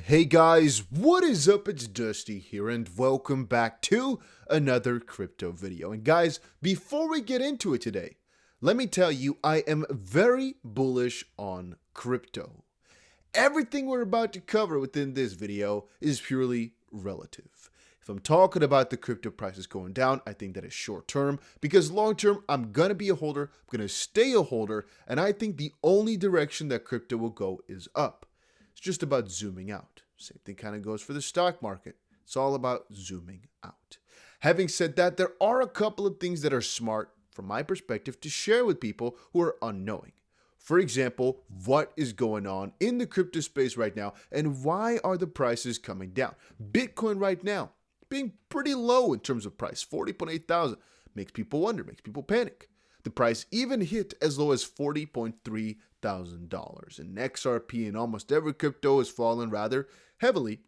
Hey guys, what is up? It's Dusty here and welcome back to another crypto video. And guys, before we get into it today, let me tell you I am very bullish on crypto. Everything we're about to cover within this video is purely relative. If I'm talking about the crypto prices going down, I think that is short term, because long term, I'm going to be a holder, I'm going to stay a holder, and I think the only direction that crypto will go is up. It's just about zooming out. Same thing kind of goes for the stock market. It's all about zooming out. Having said that, there are a couple of things that are smart, from my perspective, to share with people who are unknowing. For example, what is going on in the crypto space right now and why are the prices coming down? Bitcoin right now being pretty low in terms of price, 40.8 thousand, makes people wonder, makes people panic. The price even hit as low as $40.3 thousand, and XRP and almost every crypto has fallen rather heavily.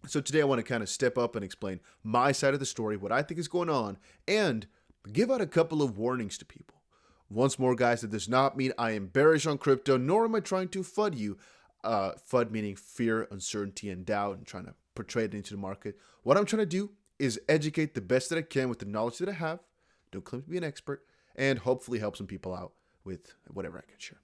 So today I want to kind of step up and explain my side of the story, what I think is going on, and give out a couple of warnings to people. Once more, guys, that does not mean I am bearish on crypto, nor am I trying to FUD you. FUD meaning fear, uncertainty, and doubt, and trying to portray it into the market. What I'm trying to do is educate the best that I can with the knowledge that I have. Don't claim to be an expert, and hopefully help some people out with whatever I can share.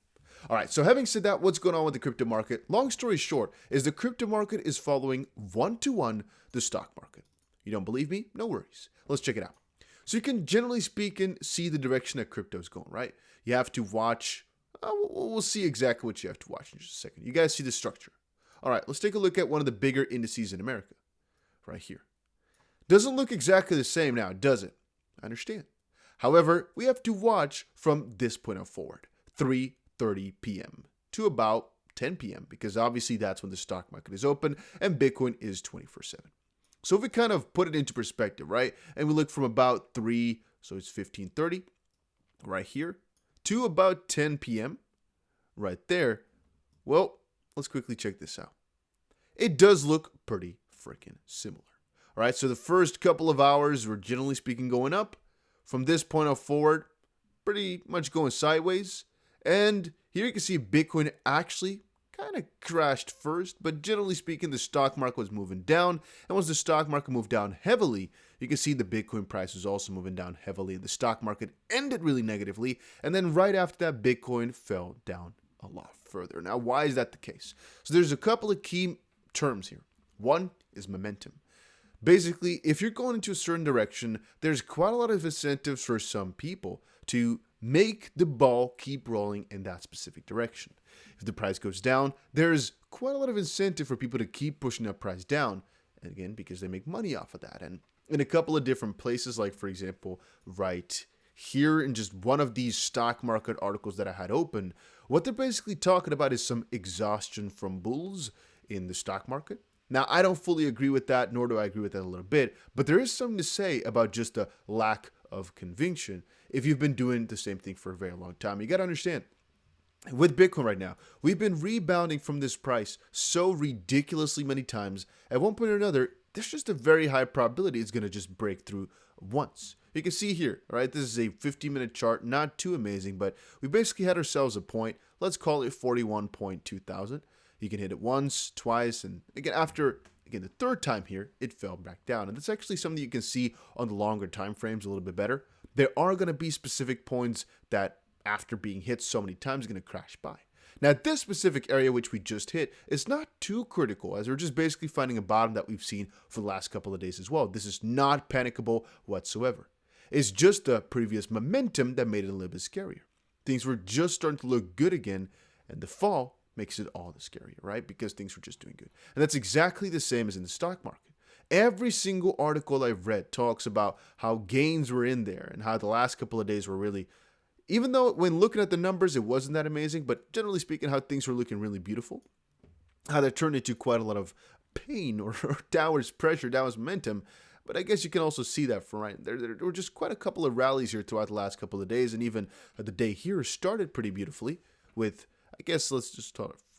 All right, so having said that, what's going on with the crypto market? Long story short is the crypto market is following one-to-one the stock market. You don't believe me? No worries. Let's check it out. So you can, generally speaking, see the direction that crypto is going, right? You have to watch. We'll see exactly what you have to watch in just a second. You guys see the structure. All right, let's take a look at one of the bigger indices in America, right here. Doesn't look exactly the same now, does it? I understand. However, we have to watch from this point on forward, 3:30 p.m. to about 10 p.m. because obviously that's when the stock market is open and Bitcoin is 24/7. So if we kind of put it into perspective, right, and we look from about 3, so it's 15:30 right here, to about 10 p.m. right there, well, let's quickly check this out. It does look pretty freaking similar. All right, so the first couple of hours were generally speaking going up. From this point on forward, pretty much going sideways. And here you can see Bitcoin actually kind of crashed first, but generally speaking, the stock market was moving down. And once the stock market moved down heavily, you can see the Bitcoin price was also moving down heavily. The stock market ended really negatively. And then right after that, Bitcoin fell down a lot further. Now, why is that the case? So there's a couple of key terms here. One is momentum. Basically, if you're going into a certain direction, there's quite a lot of incentives for some people to make the ball keep rolling in that specific direction. If the price goes down, there's quite a lot of incentive for people to keep pushing that price down, and again, because they make money off of that. And in a couple of different places, like for example, right here in just one of these stock market articles that I had open, what they're basically talking about is some exhaustion from bulls in the stock market. Now, I don't fully agree with that, nor do I agree with that a little bit, but there is something to say about just a lack of conviction if you've been doing the same thing for a very long time. You got to understand, with Bitcoin right now, we've been rebounding from this price so ridiculously many times. At one point or another, there's just a very high probability it's going to just break through once. You can see here, all right, this is a 15-minute chart, not too amazing, but we basically had ourselves a point. Let's call it 41.2 thousand. You can hit it once, twice, and again, after the third time here, it fell back down. And that's actually something you can see on the longer time frames a little bit better. There are going to be specific points that after being hit so many times, are going to crash by. Now, this specific area which we just hit is not too critical, as we're just basically finding a bottom that we've seen for the last couple of days as well. This is not panicable whatsoever. It's just the previous momentum that made it a little bit scarier. Things were just starting to look good again, and the fall makes it all the scarier, right? Because things were just doing good. And that's exactly the same as in the stock market. Every single article I've read talks about how gains were in there and how the last couple of days were really, even though when looking at the numbers, it wasn't that amazing, but generally speaking, how things were looking really beautiful, how that turned into quite a lot of pain or downwards pressure, downwards momentum. But I guess you can also see that from right there were just quite a couple of rallies here throughout the last couple of days. And even the day here started pretty beautifully with, I guess let's just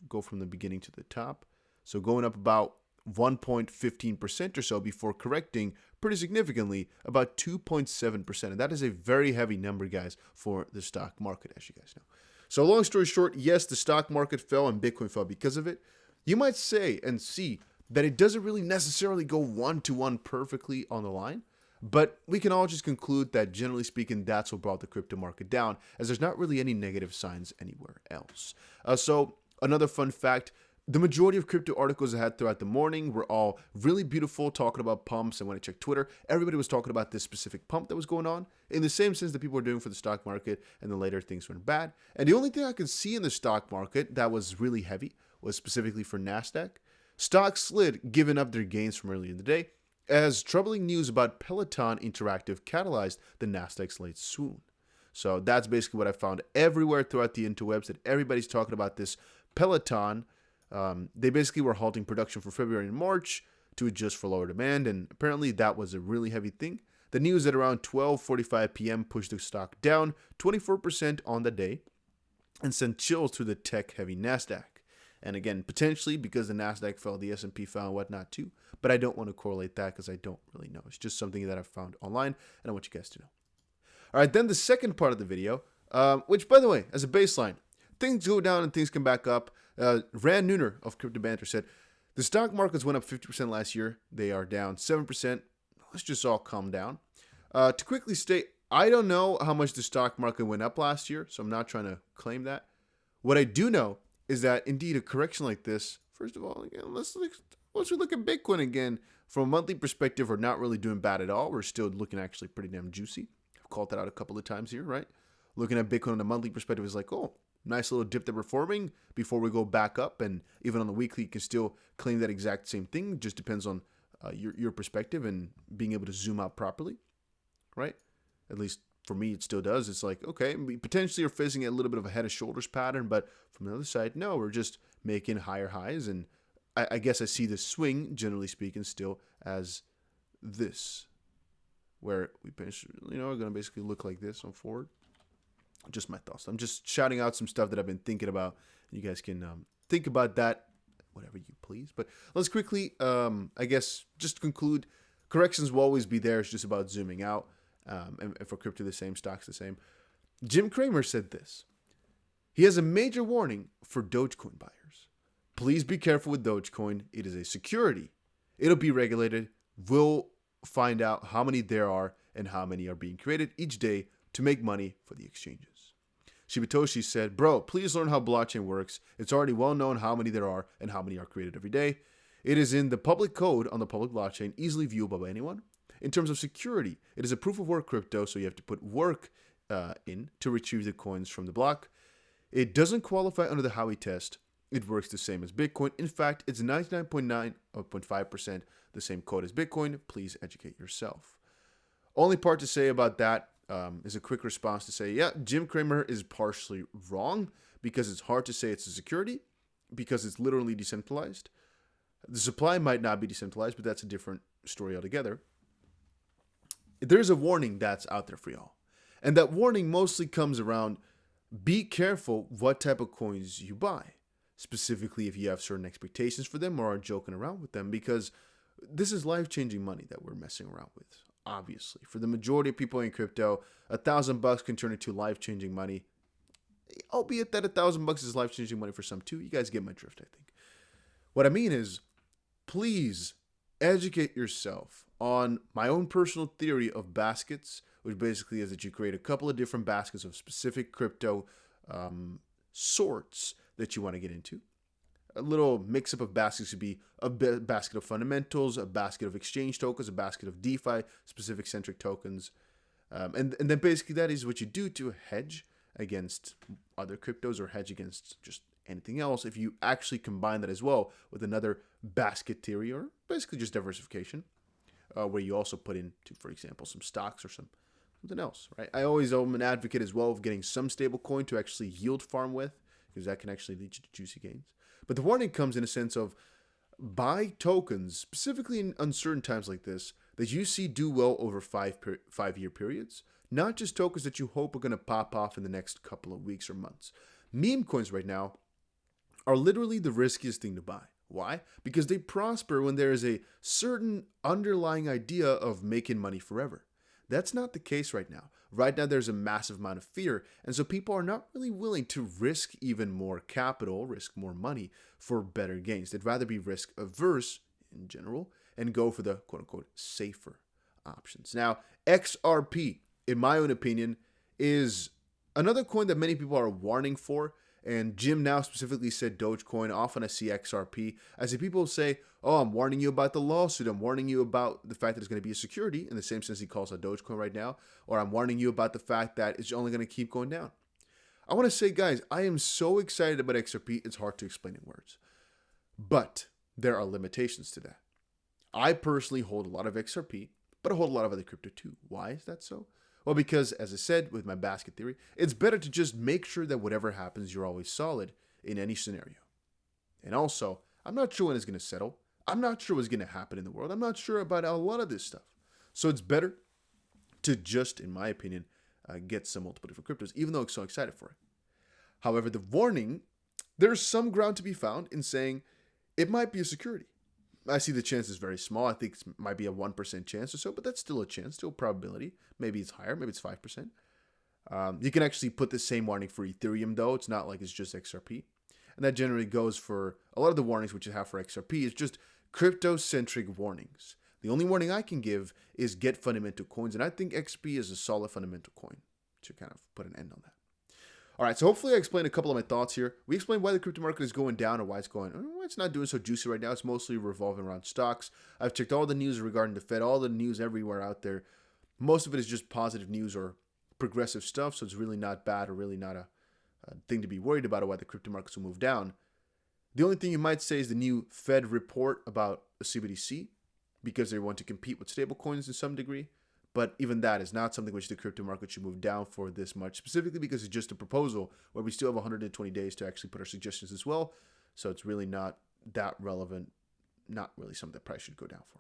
go from the beginning to the top. So going up about 1.15% or so before correcting pretty significantly about 2.7%. And that is a very heavy number, guys, for the stock market, as you guys know. So long story short, yes, the stock market fell and Bitcoin fell because of it. You might say and see that it doesn't really necessarily go one-to-one perfectly on the line, but we can all just conclude that generally speaking, that's what brought the crypto market down, as there's not really any negative signs anywhere else. So another fun fact, the majority of crypto articles I had throughout the morning were all really beautiful, talking about pumps. And when I checked Twitter, everybody was talking about this specific pump that was going on in the same sense that people were doing for the stock market, and then later things went bad. And the only thing I could see in the stock market that was really heavy was specifically for NASDAQ. Stocks slid, giving up their gains from earlier in the day, as troubling news about Peloton Interactive catalyzed the NASDAQ's late swoon. So that's basically what I found everywhere throughout the interwebs, that everybody's talking about this Peloton. They basically were halting production for February and March to adjust for lower demand, and apparently that was a really heavy thing. The news at around 12:45 p.m. pushed the stock down 24% on the day and sent chills through the tech-heavy NASDAQ. And again, potentially because the NASDAQ fell, the S&P fell and whatnot too. But I don't want to correlate that because I don't really know. It's just something that I've found online, and I want you guys to know. All right, then the second part of the video, which, by the way, as a baseline, things go down and things come back up. Rand Nooner of Crypto Banter said, the stock markets went up 50% last year. They are down 7%. Let's just all calm down. To quickly state, I don't know how much the stock market went up last year, so I'm not trying to claim that. What I do know is that indeed a correction like this, first of all, again, once we look at Bitcoin again, from a monthly perspective, we're not really doing bad at all. We're still looking actually pretty damn juicy. I've called that out a couple of times here, right? Looking at Bitcoin on a monthly perspective is like, oh, nice little dip that we're forming before we go back up. And even on the weekly, you can still claim that exact same thing. It just depends on your perspective and being able to zoom out properly, right? At least for me, it still does. It's like, okay, we potentially are facing a little bit of a head and shoulders pattern, but from the other side, no, we're just making higher highs. And I guess I see the swing, generally speaking, still as this, where we are going to basically look like this on forward. Just my thoughts. I'm just shouting out some stuff that I've been thinking about. You guys can think about that, whatever you please. But let's quickly, I guess, just conclude. Corrections will always be there. It's just about zooming out. And for crypto, the same, stocks the same. Jim Cramer said this. He has a major warning for Dogecoin buyers. Please be careful with Dogecoin. It is a security. It'll be regulated. We'll find out how many there are and how many are being created each day to make money for the exchanges. Shibatoshi said, bro, please learn how blockchain works. It's already well known how many there are and how many are created every day. It is in the public code on the public blockchain, easily viewable by anyone. In terms of security, it is a proof of work crypto, so you have to put work in to retrieve the coins from the block. It doesn't qualify under the Howey test. It works the same as Bitcoin. In fact, it's 99.9.5% the same code as Bitcoin. Please educate yourself. Only part to say about that is a quick response to say, yeah, Jim Cramer is partially wrong because it's hard to say it's a security because it's literally decentralized. The supply might not be decentralized, but that's a different story altogether. There's a warning that's out there for y'all. And that warning mostly comes around, be careful what type of coins you buy. Specifically, if you have certain expectations for them or are joking around with them, because this is life-changing money that we're messing around with. Obviously, for the majority of people in crypto, $1,000 can turn into life-changing money. Albeit that $1,000 is life-changing money for some too. You guys get my drift, I think. What I mean is, please educate yourself on my own personal theory of baskets, which basically is that you create a couple of different baskets of specific crypto sorts that you want to get into. A little mix-up of baskets could be a basket of fundamentals, a basket of exchange tokens, a basket of DeFi, specific centric tokens. And then basically that is what you do to hedge against other cryptos or hedge against just anything else. If you actually combine that as well with another basket theory or basically just diversification, where you also put into, for example, some stocks or something else, right? I always am an advocate as well of getting some stable coin to actually yield farm with, because that can actually lead you to juicy gains. But the warning comes in a sense of buy tokens, specifically in uncertain times like this, that you see do well over 5-year periods, not just tokens that you hope are going to pop off in the next couple of weeks or months. Meme coins right now are literally the riskiest thing to buy. Why? Because they prosper when there is a certain underlying idea of making money forever. That's not the case right now. Right now, there's a massive amount of fear, and so people are not really willing to risk even more capital, risk more money for better gains. They'd rather be risk averse in general and go for the quote unquote safer options. Now, XRP, in my own opinion, is another coin that many people are warning for. And Jim now specifically said Dogecoin. Often I see XRP. I see people say, oh, I'm warning you about the lawsuit. I'm warning you about the fact that it's going to be a security, in the same sense he calls out Dogecoin right now. Or I'm warning you about the fact that it's only going to keep going down. I want to say, guys, I am so excited about XRP, it's hard to explain in words. But there are limitations to that. I personally hold a lot of XRP, but I hold a lot of other crypto too. Why is that so? Well, because, as I said with my basket theory, it's better to just make sure that whatever happens, you're always solid in any scenario. And also, I'm not sure when it's going to settle. I'm not sure what's going to happen in the world. I'm not sure about a lot of this stuff. So it's better to just, in my opinion, get some multiple different cryptos, even though I'm so excited for it. However, the warning, there's some ground to be found in saying it might be a security. I see the chance is very small. I think it might be a 1% chance or so, but that's still a chance, still a probability. Maybe it's higher, maybe it's 5%. You can actually put the same warning for Ethereum, though. It's not like it's just XRP. And that generally goes for a lot of the warnings which you have for XRP is just crypto-centric warnings. The only warning I can give is get fundamental coins, and I think XP is a solid fundamental coin to kind of put an end on that. All right, so hopefully I explained a couple of my thoughts here. We explained why the crypto market is going down or why it's not doing so juicy right now. It's mostly revolving around stocks. I've checked all the news regarding the Fed, all the news everywhere out there. Most of it is just positive news or progressive stuff, so it's really not bad or really not a thing to be worried about or why the crypto markets will move down. The only thing you might say is the new Fed report about a CBDC because they want to compete with stablecoins to some degree. But even that is not something which the crypto market should move down for this much, specifically because it's just a proposal where we still have 120 days to actually put our suggestions as well. So it's really not that relevant, not really something that price should go down for.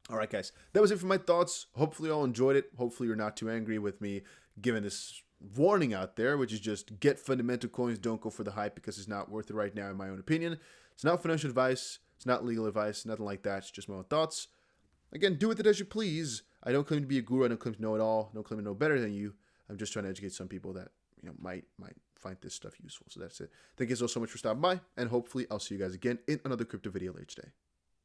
All right, guys, that was it for my thoughts. Hopefully you all enjoyed it. Hopefully you're not too angry with me giving this warning out there, which is just get fundamental coins. Don't go for the hype because it's not worth it right now, in my own opinion. It's not financial advice. It's not legal advice, nothing like that. It's just my own thoughts. Again, do with it as you please. I don't claim to be a guru. I don't claim to know it all. I don't claim to know better than you. I'm just trying to educate some people that might find this stuff useful. So that's it. Thank you so much for stopping by, and hopefully I'll see you guys again in another crypto video later today.